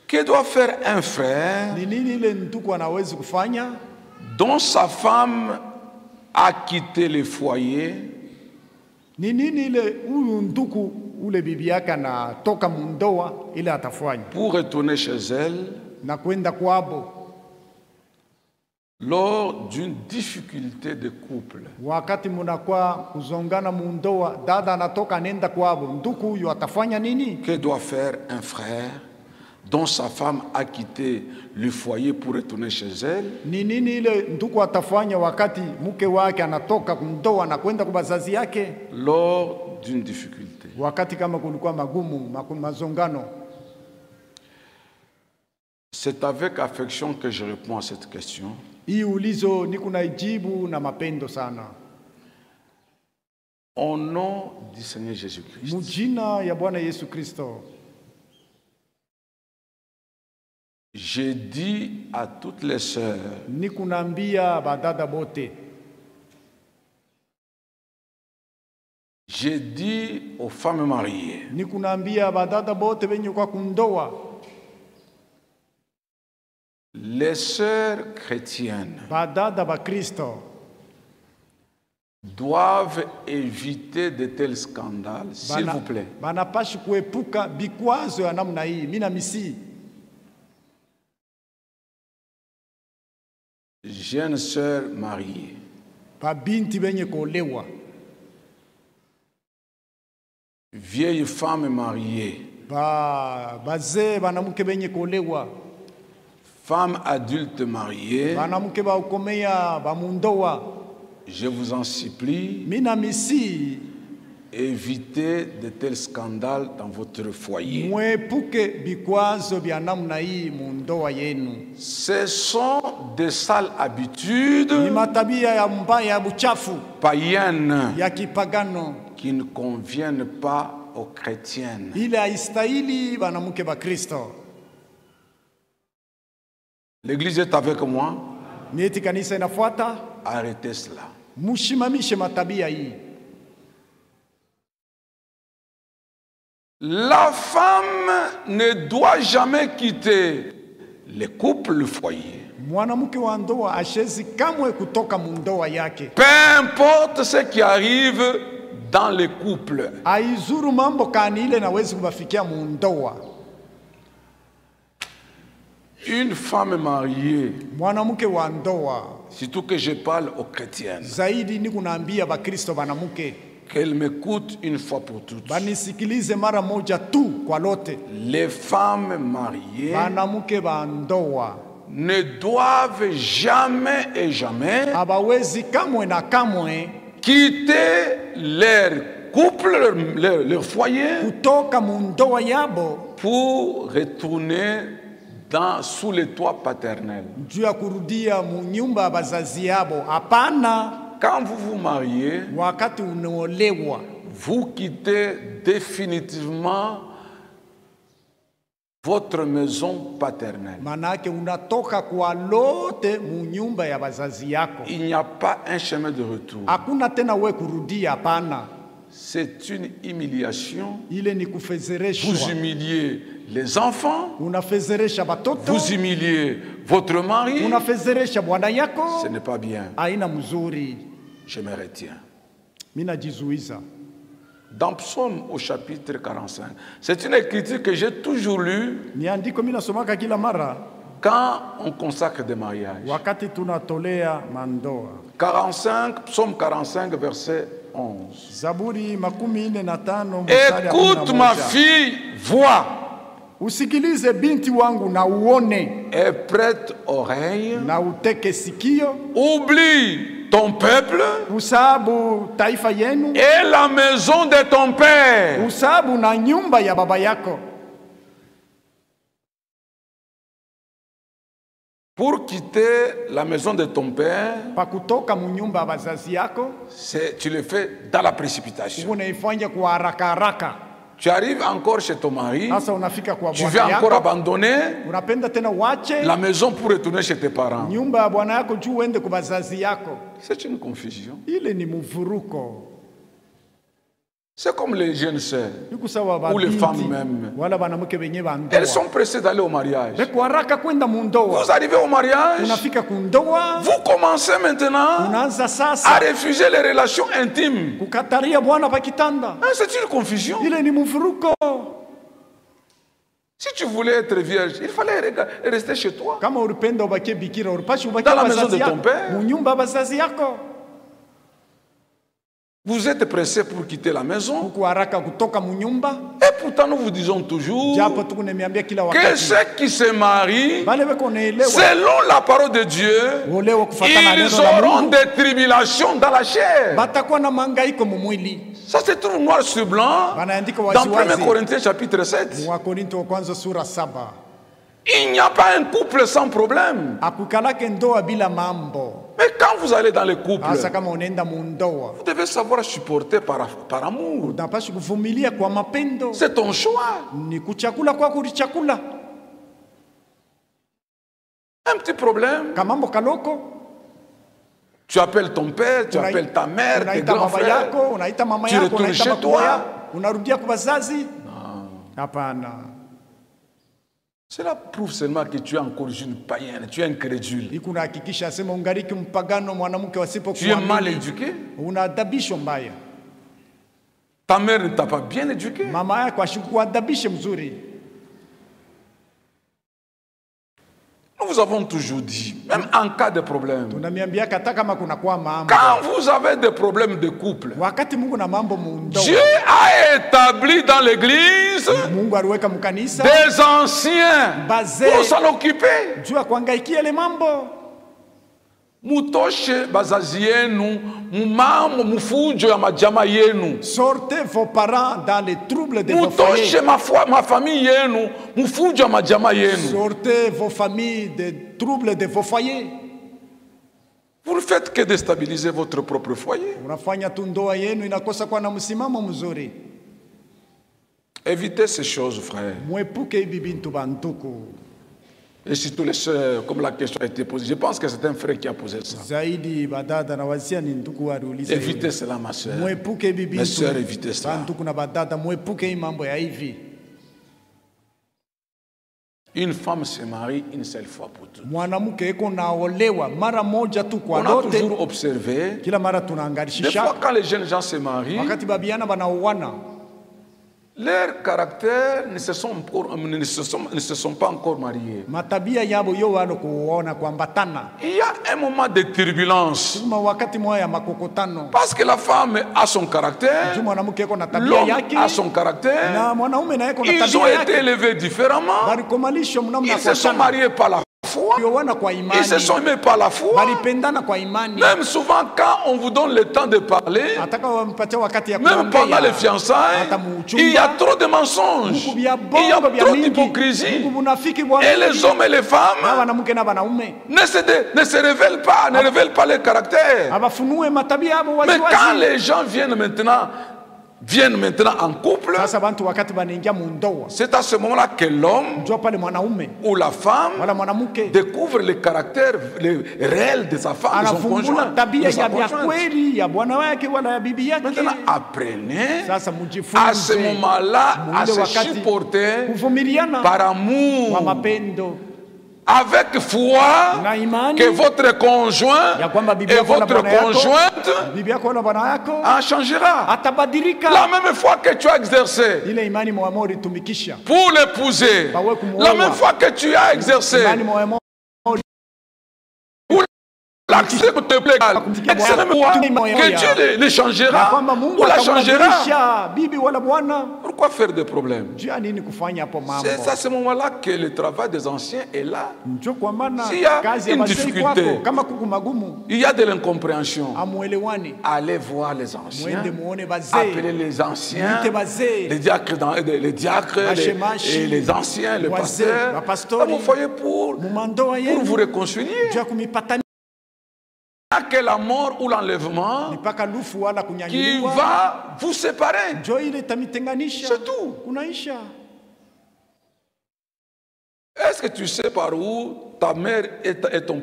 Que doit faire un frère Ni nini ile ndugu anaweza kufanya dont sa femme a quitté le foyer? Ni nini ile huyu ndugu ule bibi yake anatoka mundoa ile atafanya Pour retourner chez elle na kwenda kwabo lors d'une difficulté de couple. wakati munakuwa kuzongana mundoa, dada anatoka nenda kwabo, ndugu huyu atafanya nini? Que doit faire un frère dont sa femme a quitté le foyer pour retourner chez elle? Ni nini ile ndugu atafanya wakati mke wake anatoka mundoa na kwenda kwa bazazi yake Lors d'une difficulté. wakati kama kulikuwa magumu mazongano? C'est avec affection que je réponds à cette question. Hii ulizo niko naijibu na mapendo sana. Au nom du Seigneur Jésus-Christ. Mujina ya Bwana Yesu Kristo. J'ai dit à toutes les sœurs, Niko naambia badada bote. j'ai dit aux femmes mariées, Niko naambia badada bote wenye kwa kundoa. les sœurs chrétiennes Badada ba Kristo doivent éviter de tels scandales, s'il vous plaît. banapashi kuepuka bikwazo ya namna hii. Mina misi Jeune sœur mariée, ba binti benye kuolewa, vieille femme mariée, bazee banamuke benye kuolewa, femme adulte mariée, banamuke ba ukomea ba mundoa. je vous en supplie, Mina misi évitez de tels scandales dans votre foyer. mwepuke bikwazo bya namna hii mundoa yenu. Ce sont des sales habitudes Ni matabia ya mbaya ya buchafu païennes ya kipagano qui ne conviennent pas aux chrétiennes. ile haistahili banamuke ba Kristo. L'Église est avec moi. Nieti kanisa inafuata, Arrêtez cela. mushimamishe matabia hii. La femme ne doit jamais quitter le couple, le foyer. Mwanamke wa ndoa ashezi kamwe kutoka mundoa yake. Peu importe ce qui arrive dans le couple. Aizuru mambo kani ile nawezi kubafikia mundoa. Une femme mariée, Mwanamke wa ndoa, surtout que je parle aux chrétiennes, zaidi ni kunaambia ba Kristo banamuke qu'elles m'écoutent une fois pour toutes. banisikilize mara moja tu kwa lote. Les femmes mariées Banamuke ba ndoa ne doivent jamais et jamais abawezi kamwe na kamwe quitter leur couple, leur foyer, kutoka mundoa yabo pour retourner sous le toit paternel. juu ya kurudia munyumba ya bazazi yabo. Hapana. Quand vous vous mariez, Wakati unaolewa, vous quittez définitivement votre maison paternelle. manake unatoka kwa lote munyumba ya bazazi yako. Il n'y a pas un chemin de retour. Hakuna tena we kurudia, hapana. C'est une humiliation. Ile ni Vous kufezereshwa. humiliez les enfants, Unafezeresha batoto, vous humiliez votre mari. unafezeresha bwana yako. Ce n'est pas bien. Aina mzuri. Je me retiens. Mina jizuiza. Dans Psaume au chapitre 45, c'est une écriture que j'ai toujours lue Ni andiko mina somaka kila mara quand on consacre des mariages. wakati tunatolea mandoa. 45, Psaume 45, verset 11. Zaburi 45 mstari ya Écoute 11. ma fille, vois, Usikilize binti wangu na uone et prête oreille. na uteke sikio. Oublie ton peuple Usabu taifa yenu, et la maison de ton père. usabu na nyumba ya baba yako. Pour quitter la maison de ton père, Pakutoka munyumba ya bazazi yako, tu le fais dans la précipitation. unaifanya kwa haraka haraka. Tu arrives encore chez ton mari, Sasa unafika kwa tu veux bwana encore yako, abandonner unapenda tena wache la maison pour retourner chez tes parents. nyumba ya bwana yako juu uende kwa bazazi yako. C'est une confusion. Ile ni mvuruko. C'est comme les jeunes sœurs, ou les femmes même. Elles sont pressées d'aller au mariage. Vous arrivez au mariage, vous commencez maintenant à refuser les relations intimes. C'est une confusion. Si tu voulais être vierge, il fallait rester chez toi. Dans la maison de ton père. Vous êtes pressé pour quitter la maison. Et pourtant, nous vous disons toujours que ceux qui se marient, selon la parole de Dieu, ils auront des tribulations dans la chair. Ça se trouve noir sur blanc dans 1 Corinthiens chapitre 7. Il n'y a pas un couple sans problème. Mais quand vous allez dans les couples, vous devez savoir supporter par amour. C'est ton choix. Un petit problème. Tu appelles ton père, tu appelles ta mère, tes grands frères. Tu retournes chez toi. Cela prouve seulement que tu es encore une païenne, tu es incrédule. Tu es mal éduqué. Ta mère ne t'a pas bien éduqué. Nous vous avons toujours dit, même en cas de problème, quand vous avez des problèmes de couple, Dieu a établi dans l'église des anciens pour s'en occuper. Sortez vos parents dans les troubles de vos foyers. Sortez vos familles des troubles de vos foyers. Vous ne faites que déstabiliser votre propre foyer. Évitez ces choses, frères. Et surtout les sœurs, comme la question a été posée, je pense que c'est un frère qui a posé ça. Évitez cela, ma sœur. Mes sœurs, évitez cela. Une femme se marie une seule fois pour toutes. On a toujours observé, des fois quand les jeunes gens se marient, leurs caractères ne se sont pas encore mariés. Il y a un moment de turbulence. Parce que la femme a son caractère, l'homme a son caractère. Ils ont été élevés différemment. Ils se sont mariés par la foi. Ils se sont aimés par la foi. Même souvent quand on vous donne le temps de parler, même pendant les fiançailles, il y a trop de mensonges, il y a trop d'hypocrisie. Et les hommes et les femmes ne se révèlent pas, ne révèlent pas les caractères. Mais quand les gens viennent maintenant en couple, c'est à ce moment-là que l'homme ou la femme découvre le caractère réel de sa femme, de son conjoint, de sa conjointe. Maintenant, apprenez à ce moment-là à se supporter par amour, avec foi, que votre conjoint et votre conjointe en changera. La même foi que tu as exercé pour l'épouser, la même foi que tu as exercé pour l'accepter, que Dieu le changera ou la changera. Pourquoi faire des problèmes? C'est à ce moment-là que le travail des anciens est là. S'il y a une difficulté, il y a de l'incompréhension, allez voir les anciens, appelez les anciens, les diacres, et les anciens, le pasteur, dans vos foyers pour vous réconcilier. Que la mort ou l'enlèvement qui va vous séparer. C'est tout. Et Est-ce que tu sais par où ta mère et ton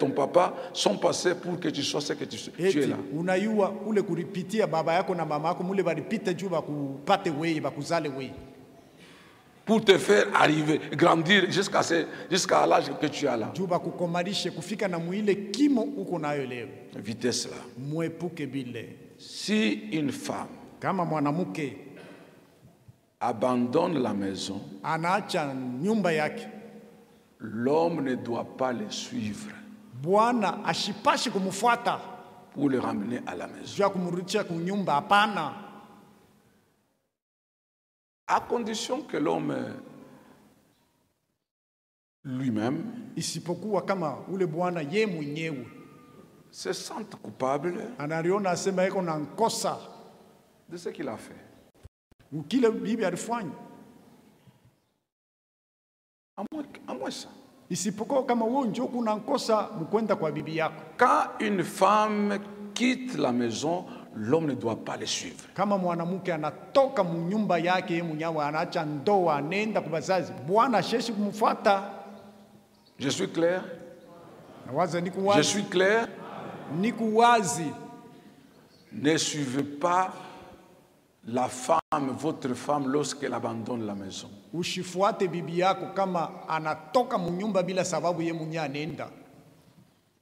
papa sont passés pour que tu sois ce que tu es là? Unayua ule kuripitia baba yako na mama yako mule balipita juu bakupate wewe bakuzale wewe. Pour te faire arriver, grandir jusqu'à l'âge que tu as là. Juu bakukomarishe kufika na muile kimo uko nayo leo. Évitez cela. Mwepuke bile. Si une femme kama mwanamke abandonne la maison, anaacha nyumba yake, l'homme ne doit pas le suivre. Bwana ashipashi kumfuata pour le ramener à la maison. Juu kumrudisha kunyumba, hapana. À condition que l'homme lui-même isipokuwa kama ule bwana ye mwenyewe se sente coupable anariona asema yeko na nkosa de ce qu'il a fait. Ukile bibi alifanya. À moins ça. Isipokuwa kama wewe njoo kuna nkosa mkwenda kwa bibi yako. Quand une femme quitte la maison, l'homme ne doit pas le suivre. Kama mwanamke anatoka mnyumba yake yeye mwenyewe anaacha ndoa anaenda kwa wazazi, bwana sheshi kumfuata. Je suis clair? Nawaza niko wazi. Je suis clair? Niko wazi. Ne suivez pas la femme, votre femme, lorsqu'elle abandonne la maison. Ushifuate bibi yako kama anatoka mnyumba bila sababu yeye mwenyewe anaenda.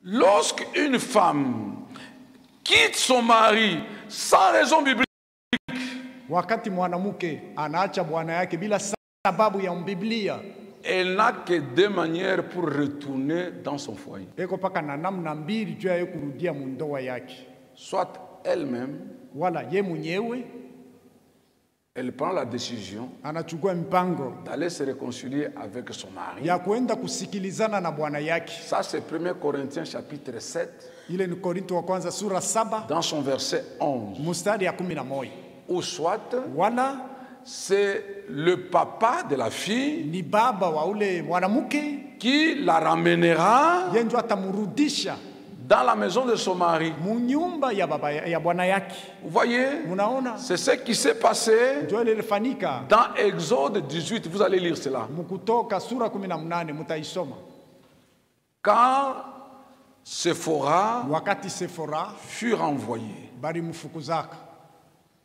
Lorsque une femme quitte son mari sans raison biblique, wakati mwanamke anaacha bwana yake bila sababu ya Biblia, elle n'a que deux manières pour retourner dans son foyer. Eko paka na namna mbili juu ya kurudia mundoa yake. Soit elle-même, wala ye mwenyewe, elle prend la décision anachukua mpango d'aller se réconcilier avec son mari. Ya kwenda kusikilizana na bwana yake. Ça c'est 1 Corinthiens chapitre 7. Ile ni Korinto wa kwanza sura 7 dans son verset 11. Mstari ya 11. Ou soit wala c'est le papa de la fille ni baba wa ule mwanamke qui la ramènera yeye ndio atamrudisha dans la maison de son mari. Munyumba ya baba ya bwana yake. Vous voyez? C'est ce qui s'est passé dans Exode 18. Vous allez lire cela. Mukutoka sura 18 mutaisoma. Quand Séphora wakati Séphora fut renvoyé, bari mfukuzaka,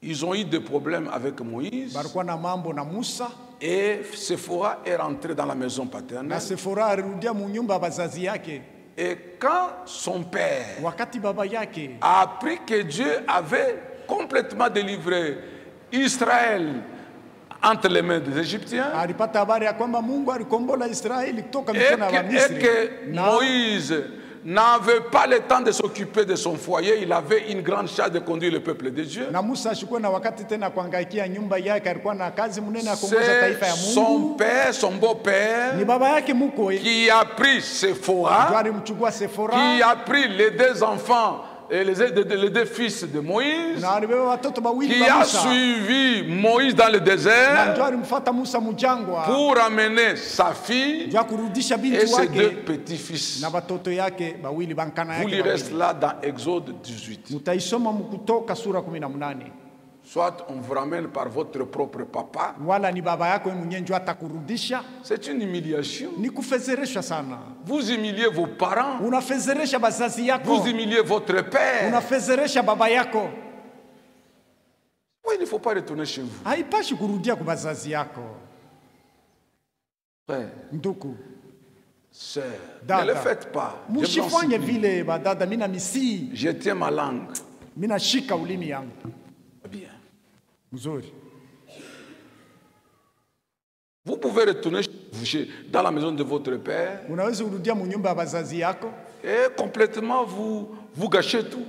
ils ont eu des problèmes avec Moïse. Barikuwa na mambo na Musa. Et Séphora est rentré dans la maison paternelle. Na Séphora alirudia munyumba bazazi yake. Et quand son père wakati baba yake a appris que Dieu avait complètement délivré Israël entre les mains des Égyptiens, alipata habari ya kwamba Mungu alikombola Israeli kutoka mikono ya Wamisri, et que Moïse n'avait pas le temps de s'occuper de son foyer, il avait une grande charge de conduire le peuple de Dieu. Na Musa ashikuwa na wakati tena kuangaikia nyumba yake, alikuwa na kazi mnene ya kuongoza taifa ya Mungu. Son père, son beau-père, ni baba yake mkwe, qui a pris Séphora, qui a pris les deux enfants et les deux fils de Moïse, qui a suivi Moïse dans le désert pour amener sa fille et ses deux petits-fils. Vous lirez cela dans Exode 18. Soit on vous ramène par votre propre papa. C'est une humiliation. Vous humiliez vos parents. Vous humiliez votre père. Oui, il ne faut pas retourner chez vous. Frère, sœur, ne le faites pas. Je tiens ma langue. Bien. Vous pouvez retourner dans la maison de votre père et complètement vous gâchez tout.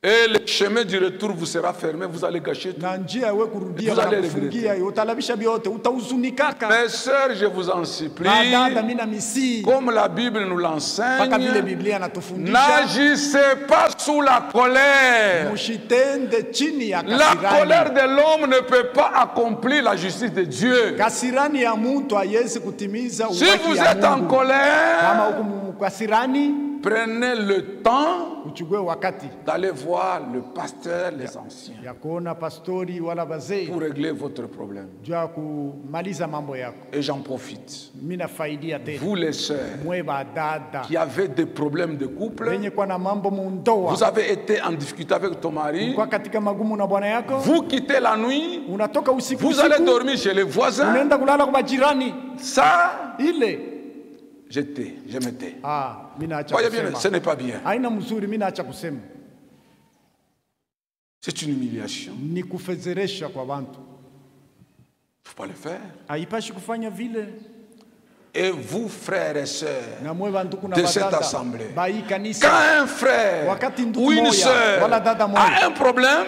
Et le chemin du retour vous sera fermé, vous allez gâcher tout. Vous allez regretter. Mes sœurs, je vous en supplie, comme la Bible nous l'enseigne, n'agissez pas sous la colère. La colère de l'homme ne peut pas accomplir la justice de Dieu. Si vous êtes en colère, prenez le temps d'aller voir le pasteur, les anciens, pour régler votre problème. Et j'en profite. Vous les sœurs qui avez des problèmes de couple, vous avez été en difficulté avec ton mari, vous quittez la nuit, vous allez dormir chez les voisins. Ça, je m'étais. Voyez bien, ce n'est pas bien. C'est une humiliation. Il ne faut pas le faire. Et vous, frères et sœurs de cette assemblée, quand un frère ou une sœur a un problème,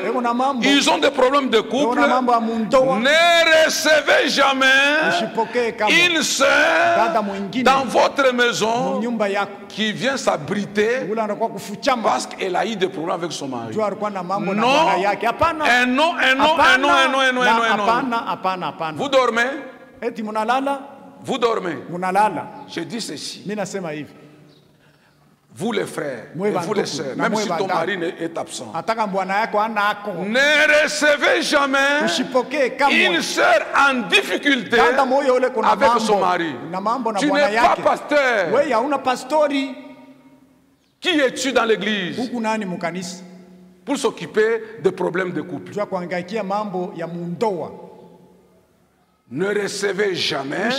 ils ont des problèmes de couple, ne recevez jamais une sœur dans votre maison qui vient s'abriter parce qu'elle a eu des problèmes avec son mari. Non, et non. Vous dormez? Vous dormez. Je dis ceci. Vous les frères, et vous les sœurs, même si ton mari est absent, ne recevez jamais une sœur en difficulté avec son mari. Tu n'es pas pasteur. Qui es-tu dans l'église pour s'occuper des problèmes de couple? Ne recevez jamais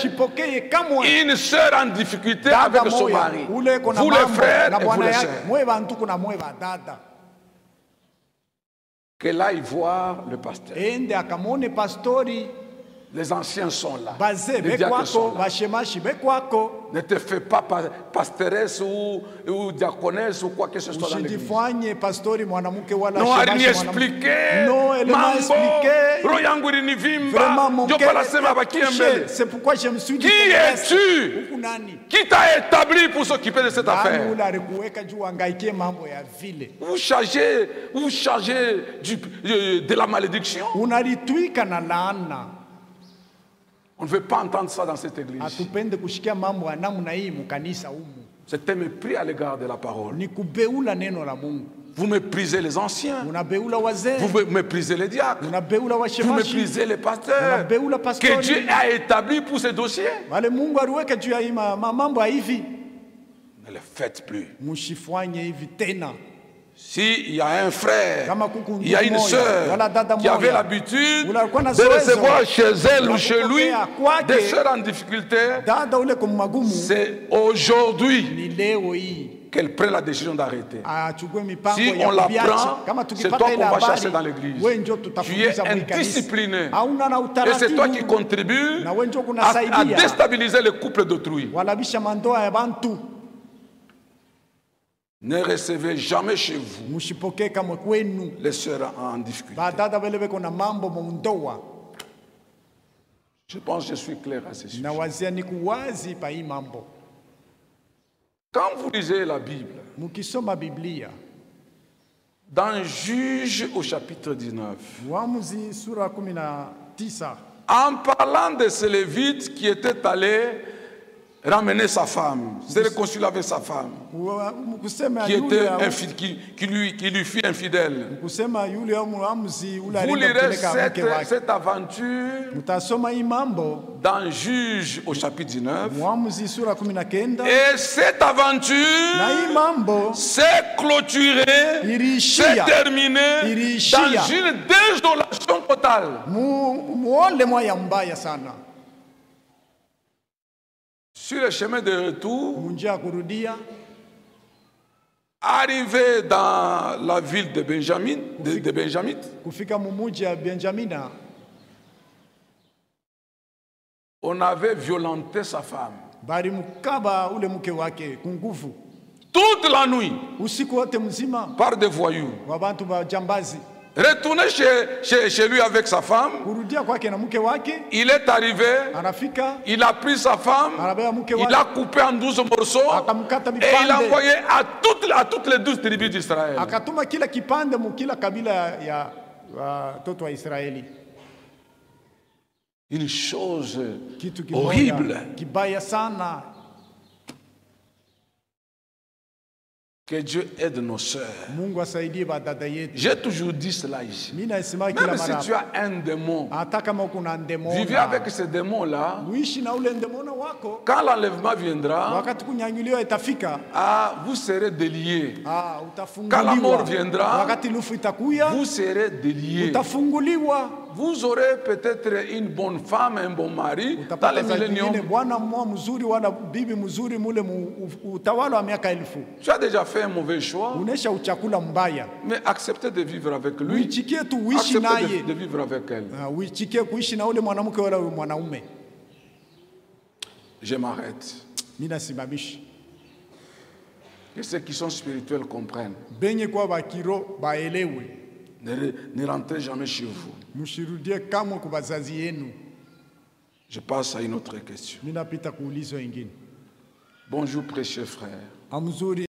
une sœur en difficulté avec son mari. Vous les frères et vous les sœurs. Qu'elle aille voir le pasteur. Les anciens sont là. Les diacres sont là. Ne te fais pas pastoresse ou diaconesse ou quoi que ce soit dans l'église. Non, à rien expliquer. C'est pourquoi je me suis dit. Qui es-tu? Qui t'a établi pour s'occuper de cette affaire? Vous chargez de la malédiction. On ne veut pas entendre ça dans cette église. C'est un mépris à l'égard de la parole. Vous méprisez les anciens. Vous méprisez les diacres. Vous méprisez les pasteurs que Dieu a établis pour ces dossiers. Ne le faites plus. S'il y a un frère, il y a une sœur qui avait l'habitude de recevoir chez elle ou chez lui des sœurs en difficulté, c'est aujourd'hui qu'elle prenne la décision d'arrêter. Si on la prend, c'est toi qu'on va chasser dans l'église. Tu es indiscipliné. Et c'est toi qui contribues à déstabiliser le couple d'autrui. Ne recevez jamais chez vous les sœurs en difficulté. Je pense que je suis clair à ce sujet. Quand vous lisez la Bible, dans Juge au chapitre 19, en parlant de ces Lévites qui étaient allés ramener sa femme, se réconcilier avec sa femme, qui lui fut infidèle. Vous lirez cette aventure dans Juge au chapitre 19. Et cette aventure s'est clôturée, s'est terminée dans une désolation totale. Sur le chemin de retour, arrivé dans la ville de Benjamin, on avait violenté sa femme. Toute la nuit, par des voyous. Retourné chez lui avec sa femme, il est arrivé, il a pris sa femme, il a coupé en 12 morceaux et il a envoyé à toutes les 12 tribus d'Israël. Une chose horrible. Que Dieu aide nos sœurs. J'ai toujours dit cela ici. Même si tu as un démon, vivez avec ce démon-là. Quand l'enlèvement viendra, vous serez déliés. Quand la mort viendra, vous serez déliés. Vous aurez peut-être une bonne femme, un bon mari dans le millénium. Tu as déjà fait un mauvais choix, mais acceptez de vivre avec lui. Acceptez de vivre avec elle. Je m'arrête. Que ceux qui sont spirituels comprennent. Ne rentrez jamais chez vous. Je passe à une autre question. Bonjour, précieux frère.